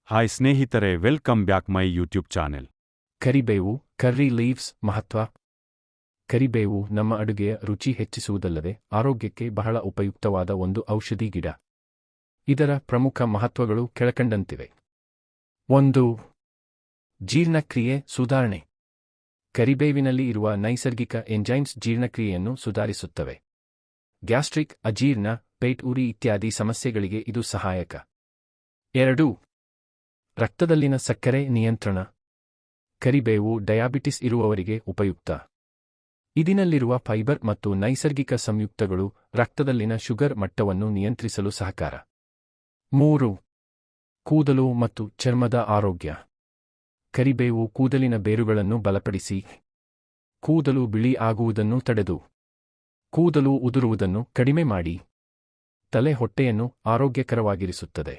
Hi ಸ್ನೇಹಿತರೆ, welcome back my YouTube channel. ಕರಿಬೇವು, curry leaves ಮಹತ್ವ. ಕರಿಬೇವು ನಮ್ಮ ಅಡುಗೆಯ ರುಚಿ ಹೆಚ್ಚಿಸುವುದಲ್ಲದೆ ಆರೋಗ್ಯಕ್ಕೆ ಬಹಳ ಉಪಯುಕ್ತವಾದ ಒಂದು ಔಷಧಿ ಗಿಡ. ಇದರ ಪ್ರಮುಖ ಮಹತ್ವಗಳು ಕೆಳಕಂಡಂತಿವೆ. 1. ಜೀರ್ಣಕ್ರಿಯೆ ಸುಧಾರಣೆ. ಕರಿಬೇವಿನಲ್ಲಿ ಇರುವ ನೈಸರ್ಗಿಕ ಎಂಜೈಮ್ಸ್ ಜೀರ್ಣಕ್ರಿಯೆಯನ್ನು ಸುಧಾರಿಸುತ್ತವೆ. ಗ್ಯಾಸ್ಟ್ರಿಕ್, ಅಜೀರ್ಣ, ಪೇಟ್ ಉರಿ ಇತ್ಯಾದಿ ಸಮಸ್ಯೆಗಳಿಗೆ ಇದು ಸಹಾಯಕ. 2. ರಕ್ತದಲ್ಲಿನ ಸಕ್ಕರೆ ನಿಯಂತ್ರಣ. ಕರಿಬೇವು ಡಯಾಬಿಟಿಸ್ ಇರುವವರಿಗೆ ಉಪಯುಕ್ತ. ಇದಿನಲ್ಲಿರುವ ಫೈಬರ್ ಮತ್ತು ನೈಸರ್ಗಿಕ ಸಂಯುಕ್ತಗಳು ರಕ್ತದಲ್ಲಿನ ಶುಗರ್ ಮಟ್ಟವನ್ನು ನಿಯಂತ್ರಿಸಲು ಸಹಕಾರ. 3. ಕೂದಲು ಮತ್ತು ಚರ್ಮದ ಆರೋಗ್ಯ. ಕರಿಬೇವು ಕೂದಲಿನ ಬೇರುಗಳನ್ನು ಬಲಪಡಿಸಿ ಕೂದಲು ಬಿಳಿ ಆಗುವುದನ್ನು ತಡೆದು ಕೂದಲು ಉದುರುವುದನ್ನು ಕಡಿಮೆ ಮಾಡಿ ತಲೆ ಹೊಟ್ಟೆಯನ್ನು ಆರೋಗ್ಯಕರವಾಗಿರಿಸುತ್ತದೆ.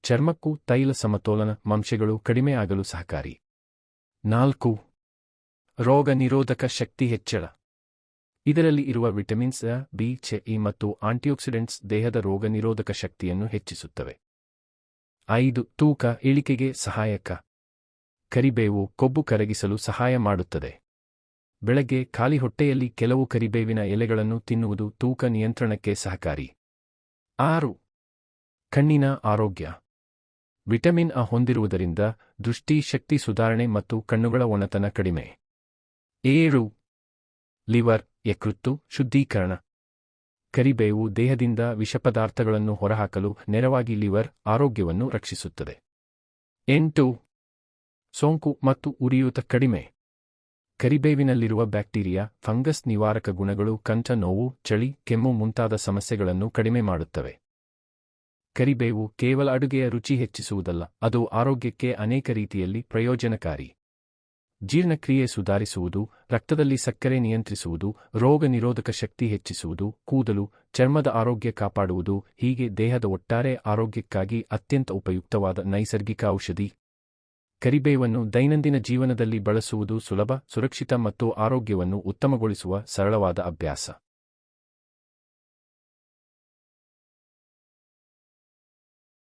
ಚರ್ಮಕ್ಕೂ ತೈಲ ಸಮತೋಲನ ಅಂಶಗಳು ಕಡಿಮೆಯಾಗಲು ಸಹಕಾರಿ. 4. ರೋಗ ನಿರೋಧಕ ಶಕ್ತಿ ಹೆಚ್ಚಳ. ಇದರಲ್ಲಿ ಇರುವ ವಿಟಮಿನ್ಸ್ ಎ, ಬಿ, ಸಿ ಮತ್ತು ಆಂಟಿಆಕ್ಸಿಡೆಂಟ್ಸ್ ದೇಹದ ರೋಗ ನಿರೋಧಕ ಶಕ್ತಿಯನ್ನು ಹೆಚ್ಚಿಸುತ್ತವೆ. 5. ತೂಕ ಇಳಿಕೆಗೆ ಸಹಾಯಕ. ಕರಿಬೇವು ಕೊಬ್ಬು ಕರಗಿಸಲು ಸಹಾಯ ಮಾಡುತ್ತದೆ. ಬೆಳಗ್ಗೆ ಖಾಲಿ ಹೊಟ್ಟೆಯಲ್ಲಿ ಕೆಲವು ಕರಿಬೇವಿನ ಎಲೆಗಳನ್ನು ತಿನ್ನುವುದು ತೂಕ ನಿಯಂತ್ರಣಕ್ಕೆ ಸಹಕಾರಿ. 6. ಕಣ್ಣಿನ ಆರೋಗ್ಯ. ವಿಟಮಿನ್ ಅ ಹೊಂದಿರುವುದರಿಂದ ದೃಷ್ಟಿ ಶಕ್ತಿ ಸುಧಾರಣೆ ಮತ್ತು ಕಣ್ಣುಗಳ ಒಣತನ ಕಡಿಮೆ. 7. ಲಿವರ್, ಯಕೃತ್ತು ಶುದ್ಧೀಕರಣ. ಕರಿಬೇವು ದೇಹದಿಂದ ವಿಷಪದಾರ್ಥಗಳನ್ನು ಹೊರಹಾಕಲು ನೆರವಾಗಿ ಲಿವರ್ ಆರೋಗ್ಯವನ್ನು ರಕ್ಷಿಸುತ್ತದೆ. 8. ಸೋಂಕು ಮತ್ತು ಉರಿಯೂತ ಕಡಿಮೆ. ಕರಿಬೇವಿನಲ್ಲಿರುವ ಬ್ಯಾಕ್ಟೀರಿಯಾ, ಫಂಗಸ್ ನಿವಾರಕ ಗುಣಗಳು ಕಂಠ ನೋವು, ಚಳಿ, ಕೆಮ್ಮು ಮುಂತಾದ ಸಮಸ್ಯೆಗಳನ್ನು ಕಡಿಮೆ ಮಾಡುತ್ತವೆ. ಕರಿಬೇವು ಕೇವಲ ಅಡುಗೆಯ ರುಚಿ ಹೆಚ್ಚಿಸುವುದಲ್ಲ, ಅದು ಆರೋಗ್ಯಕ್ಕೆ ಅನೇಕ ರೀತಿಯಲ್ಲಿ ಪ್ರಯೋಜನಕಾರಿ. ಜೀರ್ಣಕ್ರಿಯೆ ಸುಧಾರಿಸುವುದು, ರಕ್ತದಲ್ಲಿ ಸಕ್ಕರೆ ನಿಯಂತ್ರಿಸುವುದು, ರೋಗ ನಿರೋಧಕ ಶಕ್ತಿ ಹೆಚ್ಚಿಸುವುದು, ಕೂದಲು, ಚರ್ಮದ ಆರೋಗ್ಯ ಕಾಪಾಡುವುದು, ಹೀಗೆ ದೇಹದ ಒಟ್ಟಾರೆ ಆರೋಗ್ಯಕ್ಕಾಗಿ ಅತ್ಯಂತ ಉಪಯುಕ್ತವಾದ ನೈಸರ್ಗಿಕ ಔಷಧಿ. ಕರಿಬೇವನ್ನು ದೈನಂದಿನ ಜೀವನದಲ್ಲಿ ಬಳಸುವುದು ಸುಲಭ, ಸುರಕ್ಷಿತ ಮತ್ತು ಆರೋಗ್ಯವನ್ನು ಉತ್ತಮಗೊಳಿಸುವ ಸರಳವಾದ ಅಭ್ಯಾಸ.